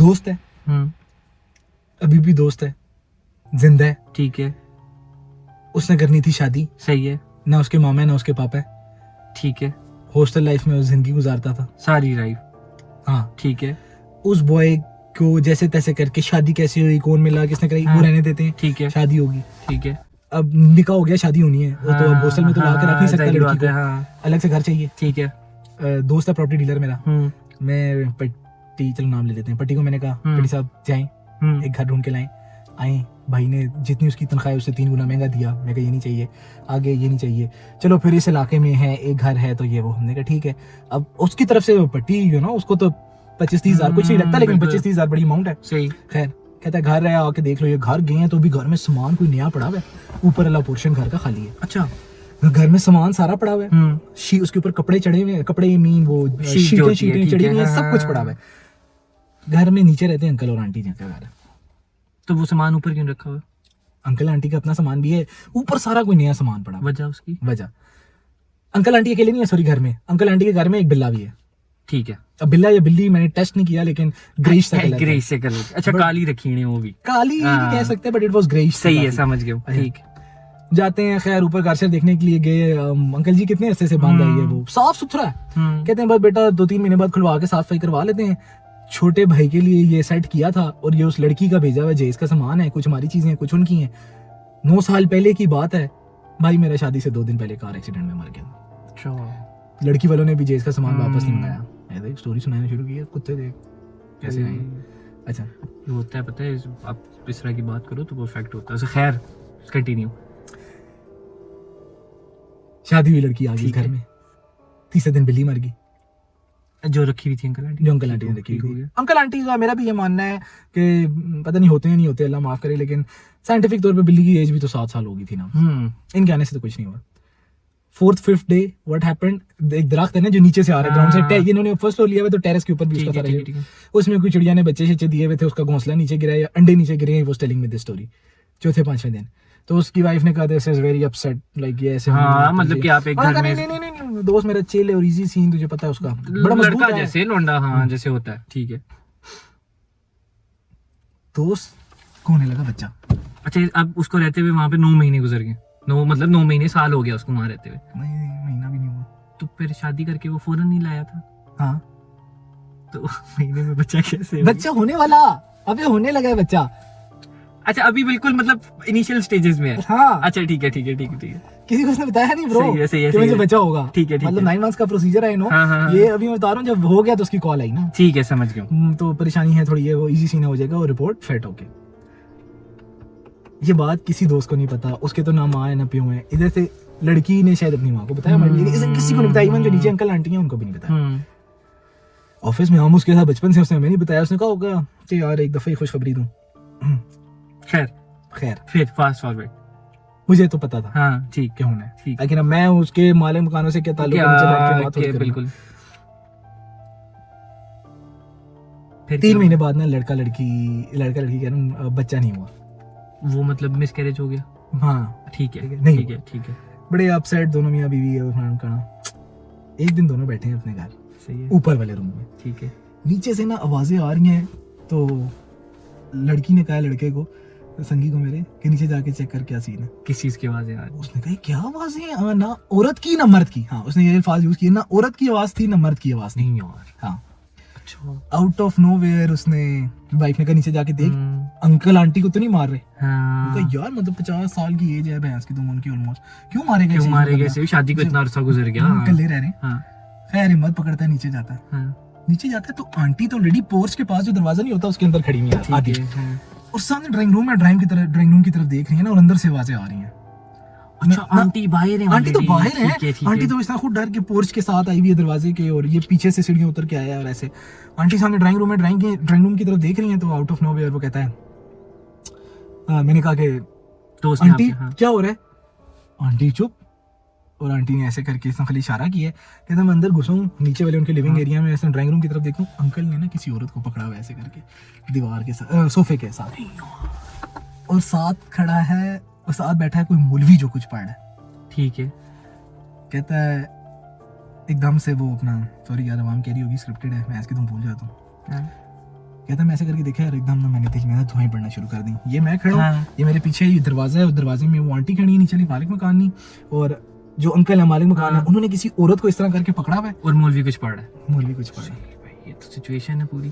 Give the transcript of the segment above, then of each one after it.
दोस्त है, अभी भी दोस्त है, जिंदा है, ठीक है, उसने करनी थी शादी, सही है, ना उसके मामा है ना उसके पापा है, ठीक है, हॉस्टल लाइफ में वो जिंदगी गुजारता था। सारी लाइफ, हाँ, ठीक है, उस बॉय को जैसे तैसे करके शादी कैसे हुई, कौन मिला, किसने कराई, हाँ, वो रहने देते हैं, ठीक है, शादी होगी, ठीक है, अब निकाह हो गया, शादी होनी है, वो तो अब हॉस्टल में तो ला के रख नहीं सकता जाहिर लड़की बात को, है, हाँ, अलग से घर चाहिए। ठीक है, दोस्त है प्रॉपर्टी डीलर मेरा, हम्म, मैं पट्टी, चलो नाम ले लेते हैं, पट्टी को मैंने कहा पट्टी साहब जाएं एक घर ढूंढ के लाएं, आए, भाई ने जितनी उसकी तनख्वाह है उससे 3 गुना महंगा दिया, मैं कहा ये नहीं चाहिए, आगे ये नहीं चाहिए, चलो फिर इस इलाके में है एक घर है तो ये वो, हमने कहा ठीक है। अब उसकी तरफ से पट्टी उसको तो 25-30 हजार कुछ नहीं लगता, लेकिन 25-30 हजार बड़ी अमाउंट है, सही, खैर कहता है घर है आके देख लो, ये घर गए हैं तो भी घर में सामान कोई नया पड़ा हुआ है, ऊपर वाला पोर्शन घर का खाली है, अच्छा, घर में सामान सारा पड़ा हुआ है, उसके ऊपर कपड़े चढ़े हुए हैं, कपड़े मीन वो शीटें चढ़ी हुई हैं, सब कुछ पड़ा हुआ है। घर में नीचे रहते हैं अंकल और आंटी जिनका घर है, तो वो सामान ऊपर क्यों रखा हुआ? अंकल आंटी का अपना सामान भी है, ऊपर सारा कोई नया सामान पड़ा। वजह उसकी वजह, अंकल आंटी अकेले नहीं है, सॉरी, घर में अंकल आंटी के घर में एक बिल्ला भी है। ठीक है, अब बिल्ला या बिल्ली मैंने टेस्ट नहीं किया, लेकिन ग्रेइश सा कलर, ग्रेइश से कलर, अच्छा काली रखी है वो भी, काली कह सकते हैं, बट इट वाज ग्रेइश। सही है, समझ गया, ठीक। जाते हैं, खैर ऊपर घर से देखने के लिए गए, अंकल जी कितने अच्छे से बांधा है, वो साफ सुथरा है, कहते हैं बस बेटा 2-3 महीने बाद खुलवा के साफ सफाई करवा लेते हैं। छोटे भाई के लिए ये सेट किया था और ये उस लड़की का भेजा हुआ जेस का सामान है, कुछ हमारी चीजें हैं, कुछ उनकी हैं। 9 साल पहले की बात है, भाई मेरा शादी से 2 दिन पहले कार एक्सीडेंट में मर गया। अच्छा, लड़की वालों ने भी जेस का सामान वापस नहीं मंगाया, ऐसे स्टोरी सुनाना शुरू की, कुत्ते देख कैसे आए। अच्छा, ये होता है, पता है, आप इस तरह की बात करो तो परफेक्ट होता है। खैर कंटिन्यू। शादी हुई, लड़की आ गई घर में, तीसरे दिन बिल्ली मर गई जो रखी हुई थी अंकल आंटी, जो अंकल आंटी ने रखी हुई थी। अंकल आंटी का मेरा भी ये मानना है कि पता नहीं होते हैं नहीं होते, अल्लाह माफ करे, लेकिन साइंटिफिक तौर पे बिल्ली की एज भी तो 7 साल हो गई थी ना, इनके आने से तो कुछ नहीं हुआ। 4th-5th डे व्हाट हैपेंड, एक दरख्त है ना जो नीचे से आ रहा है ग्राउंड से, इन्होंने फर्स्ट फ्लोर लिया हुआ तो टेरेस के ऊपर भी उसका सारा, उसमें कोई चिड़िया ने बच्चे शच्चे दिए हुए थे, उसका घोंसला नीचे गिरा या अंडे नीचे गिरे, वो टेलिंग में दिस स्टोरी। 4th-5वें दिन तो उसकी वाइफ ने कहा this is very upset, like ये ऐसे, मतलब कि आप एक घर में, नहीं दोस्त मेरा चिल है और इजी सीन, तुझे पता है उसका, बड़ा मजबूत है जैसे लोंडा, हाँ जैसे होता है, ठीक है। दोस्त को होने लगा बच्चा। अच्छा, अब उसको रहते हुए वहां पे 9 महीने गुजर गए, 9 महीने, साल हो गया उसको वहां रहते हुए? नहीं, महीना भी नहीं हुआ। तो फिर शादी करके वो फौरन नहीं लाया था? हाँ, तो महीने में बच्चा कैसे? बच्चा होने वाला, अबे होने लगा है बच्चा। अच्छा, अभी बिल्कुल मतलब इनिशियल स्टेजेस में है। हाँ, अच्छा, ठीक है। किसी को उसने बताया नहीं ब्रो, सही है, कि मुझे बच्चा होगा, ठीक है, मतलब 9 मंथ्स का प्रोसीजर है, हाँ। ये अभी मैं बता रहा हूँ, जब हो गया तो उसकी कॉल आई ना, ठीक है, समझ गया। तो परेशानी है थोड़ी, है वो इजी सीन हो जाएगा और रिपोर्ट फेट होके। ये बात किसी दोस्त को नहीं पता, उसके तो ना माँ है ना प्यो है, इधर से लड़की ने शायद अपनी माँ को बताया, किसी को नहीं बताया, इवन जो नीचे अंकल आंटी हैं उनको भी नहीं बताया। ऑफिस में हम उसके साथ बचपन से, उसने हमें नहीं बताया, उसने कहा होगा कि यार एक दफा ही खुशखबरी दूं। खैर फिर फास्ट फॉरवर्ड, मुझे तो पता था, हाँ ठीक क्या होना है, ठीक, लेकिन अब मैं उसके माले मकानों से क्या ताल्लुक है, नीचे बैठ के बात होती है, बिल्कुल। फिर 3 महीने बाद ना लड़का लड़की कह रहा हूँ, बच्चा नहीं हुआ, वो मतलब मिसकैरेज हो गया। हाँ ठीक है, नहीं, ठीक है। बड़े अपसेट दोनों मियाँ बीवी है। एक दिन दोनों बैठे हैं अपने घर, सही है, ऊपर वाले रूम में, ठीक है। नीचे से ना आवाजें आ रही हैं, तो लड़की ने कहा लड़के को, संगी को मेरे, कि नीचे जाके चेक कर क्या सीन है। किस चीज की आवाज है? उसने कहा क्या आवाज है? हाँ, ना औरत की ना मर्द की। हाँ, उसने ये अल्फाज यूज किए, ना औरत की आवाज थी ना मर्द की आवाज नहीं यार। हाँ, अच्छा, आउट ऑफ नोवेयर उसने, वाइफ ने कहा नीचे जाके देख, अंकल आंटी को तो नहीं मार रहे? हाँ। तो यार मतलब 50 साल की एज है भैंस की, तुम उनकी ऑलमोस्ट, क्यों मारेंगे? शादी को इतना अरसा गुजर गया, अकेले रह रहे हैं। हाँ। खैर हिम्मत पकड़ता है, नीचे जाता है। हाँ। नीचे जाता है तो आंटी तो ऑलरेडी पोर्च के पास जो दरवाजा नहीं होता उसके अंदर खड़ी हुई है आधी, और सामने ड्राइंग रूम है, ड्राइंग रूम की तरफ देख रही है ना, और अंदर से आवाजें आ रही हैं। अच्छा, आंटी बाहर है? आंटी तो बाहर है, आंटी तो इतना खुद डर के पोर्च के साथ आई हुई है दरवाजे के, और ये पीछे से सीढ़ियां उतर के आया है, और ऐसे आंटी सामने ड्राइंग रूम में ड्राइंग रूम की तरफ देख रही है, तो आउट ऑफ नोवेयर वो कहता है, मैंने कहा कि आंटी क्या हो रहा है? आंटी चुप, और आंटी ने ऐसे करके इसने खाली इशारा किया है, कहता मैं अंदर घुसूं नीचे वाले उनके लिविंग एरिया में, ऐसे ड्राइंग रूम की तरफ देखूं, अंकल ने ना किसी औरत को पकड़ा हुआ ऐसे करके दीवार के साथ, सोफे के साथ, और साथ खड़ा है, और साथ बैठा है कोई मौलवी जो कुछ पढ़ रहा है। ठीक है। कहता है एकदम से वो अपना, सॉरी यार आवाम कह रही होगी स्क्रिप्टेड है, मैं इसकी तुम भूल जाता हूँ, कहता मैं ऐसे करके देखा यार, एकदम ना मैंने दिल में ना धुआं पड़ना शुरू कर दी। ये मैं खड़ा हूँ, हाँ। ये मेरे पीछे ये दरवाजा है, और दरवाजे में वो आंटी खड़ी है, नीचे मालिक मकान नहीं, और जो अंकल है मालिक मकान है, हाँ। उन्होंने किसी औरत को इस तरह करके पकड़ा हुआ है, और मौलवी कुछ पढ़ रहा है। मौलवी कुछ पढ़ा। भाई ये तो सिचुएशन है पूरी।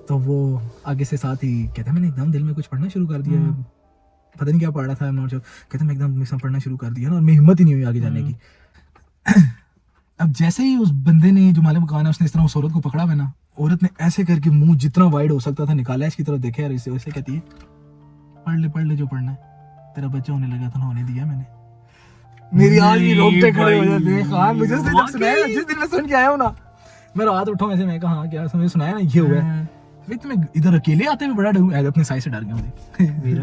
तो वो आगे से साथ ही कहता मैंने एकदम दिल में कुछ पढ़ना शुरू कर दिया है, पता नहीं क्या पढ़ रहा था, I'm not sure। कहता मैं एकदम मिसा पढ़ना शुरू कर दिया ना, और मेरी हिम्मत ही नहीं हुई आगे जाने की। अब जैसे ही उस बंदे ने, जो मालिक मकान है, उसने इस तरह उस औरत को पकड़ा हुआ ना, औरत ने ऐसे करके मुंह जितना वाइड हो सकता था निकाला इसकी तरफ, देखा यार इसे, वैसे कहती है पढ़ ले जो पढ़ना है, तेरा बच्चा होने लगा था ना, होने दिया मैंने। मेरी आज भी रोंगटे खड़े हो जाते हैं। हाँ मुझे उसने जब सुनाया, जिस दिन मैं सुन के आया हूँ ना, मैं रात उठा वैसे, मैं कहा हाँ क्या समझ सुनाया ना ये हुआ है। भाई तुम्हें इधर अकेले आते हुए बड़ा डर, अपने साइज से डर गया मुझे,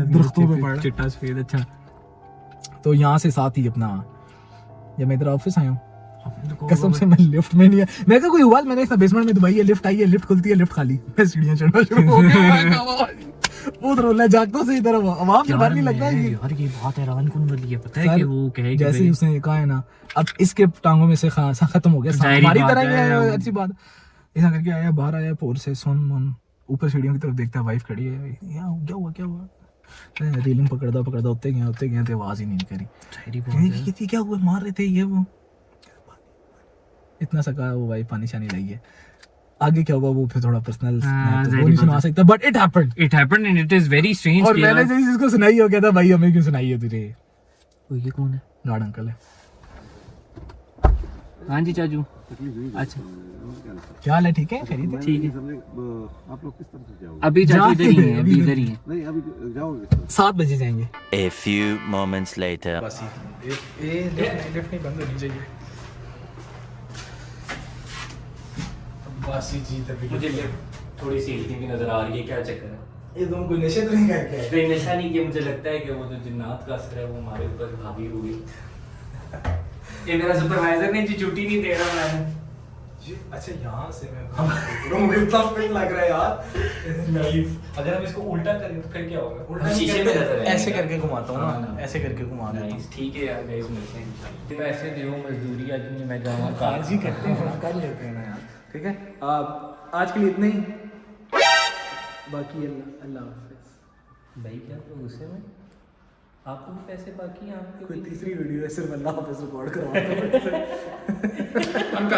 दरख्तों पे पड़। चिट्टा सफेद। अच्छा तो यहाँ से साथ ही अपना, जब मैं इधर ऑफिस आया हूँ, कसम से मैं लिफ्ट में नहीं है, मैं कहा कोई हुआ, मैंने देखा बेसमेंट में दबाई है, लिफ्ट आई है, लिफ्ट खुलती है, लिफ्ट खाली, मैं सीढ़ियाँ चढ़ना शुरू हो गया। बहुत रोना जागता से इधर आवाम से डर नहीं लगता है ये। यार ये बहुत हैरान कौन वाली है, पता है कि वो कहे कि जैसे ही उसने कहा है ना, अब इसके टांगों में से खत्म हो गया, जाहिर हमारी बात तरह ही है। है, अच्छी बात। ऐसा करके आया, बाहर आया, पोर से सुन ऊपर सीढ़ियों की तरफ देखता है, वाइफ खड़ी है, क्या हुआ रेलिंग पकड़दा उतरे गए तो आवाज ही नहीं करी। जाहिर बात है। कहती क्या हुआ, मार रहे थे ये वो, इतना सका वो वाइफ पानी शानी लाई है। आगे क्या हुआ वो फिर थोड़ा पर्सनल हाँ, तो वो जाहिर नहीं बात सुना है। सकता, but it happened and it is very strange. और मैंने जब इसको सुनाई हो गया था, भाई हमें क्यों सुनाई है तुझे, ये कौन है? गार्ड अंकल है। हाँ जी चाचू। अच्छा क्या हाल है, ठीक है, खरीद है? ठीक है। आप लोग किस तरह से जाओगे? अभी चाचू इधर ही है, अभी इधर ही है। नहीं अभी जाओगे किस तरह? 7 बजे जाएंगे। A few moments later. बस ये लिफ्ट नहीं बंद होनी चाहिए। बासी जी तभी मुझे थोड़ी सी हिलती भी नजर आ रही है, क्या चक्कर है? ये तुम कोई नशे तो नहीं करके आए? नहीं नशा नहीं किया, मुझे लगता है कि वो जो जिन्नात का असर है वो हमारे ऊपर हावी हुई। ये मेरा सुपरवाइजर ने जी छुट्टी नहीं दे रहा मैं। अच्छा यहाँ से मैं मुझे इतना फिट लग रहा है यार, नाइस। अगर हम इसको उल्टा करें तो फिर क्या होगा? उल्टा शीशे में नजर आएगा। ऐसे करके घुमाता हूँ हाँ, ना, ऐसे करके घुमा देता हूँ। नाइस, ठीक है यार, गाइस मिलते हैं। पैसे दो, मजदूरी आज नहीं मैं जाऊंगा। काज ही करते हैं, कर लेते हैं ना यार, ठीक है। आज के लिए इतना ही, बाकी अल्लाह हाफिज़। भाई क्या तो गुस्से में आपको भी पैसे बाकी हैं आपके? कोई तीसरी वीडियो है सिर्फ अल्लाह हाफिज़ रिकॉर्ड करवाता हूँ।